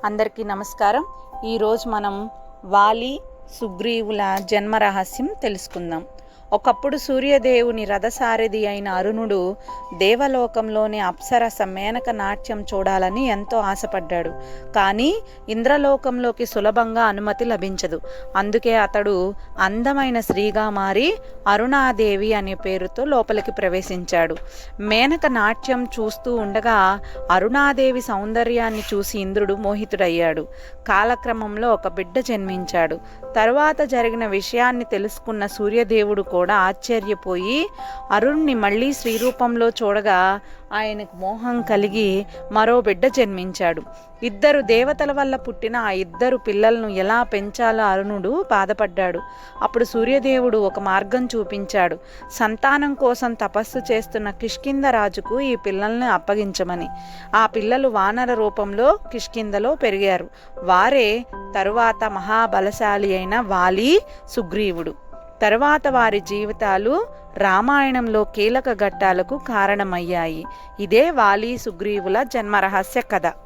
అందరికీ నమస్కారం. ఈరోజు మనం వాలి సుగ్రీవుల జన్మ రహస్యం తెలుసుకుందాం. ఒకప్పుడు సూర్యదేవుని రథసారథి అయిన అరుణుడు దేవలోకంలోని అప్సరస మేనక నాట్యం చూడాలని ఎంతో ఆశపడ్డాడు. కానీ ఇంద్రలోకంలోకి సులభంగా అనుమతి లభించదు. అందుకే అతడు అందమైన స్త్రీగా మారి అరుణాదేవి అనే పేరుతో లోపలికి ప్రవేశించాడు. మేనక నాట్యం చూస్తూ ఉండగా అరుణాదేవి సౌందర్యాన్ని చూసి ఇంద్రుడు మోహితుడయ్యాడు. కాలక్రమంలో ఒక బిడ్డ జన్మించాడు. తరువాత జరిగిన విషయాన్ని తెలుసుకున్న సూర్యదేవుడు కూడా ఆశ్చర్యపోయి అరుణ్ణి మళ్ళీ శ్రీరూపంలో చూడగా ఆయనకు మోహం కలిగి మరో బిడ్డ జన్మించాడు. ఇద్దరు దేవతల వల్ల పుట్టిన ఆ ఇద్దరు పిల్లలను ఎలా పెంచాలో అరుణుడు బాధపడ్డాడు. అప్పుడు సూర్యదేవుడు ఒక మార్గం చూపించాడు. సంతానం కోసం తపస్సు చేస్తున్న కిష్కింద రాజుకు ఈ పిల్లల్ని అప్పగించమని. ఆ పిల్లలు వానర రూపంలో కిష్కిందలో పెరిగారు. వారే తరువాత మహాబలశాలి అయిన వాలి సుగ్రీవుడు. తరువాత వారి జీవితాలు రామాయణంలో కీలక ఘట్టాలకు కారణమయ్యాయి. ఇదే వాలి సుగ్రీవుల జన్మరహస్య కథ.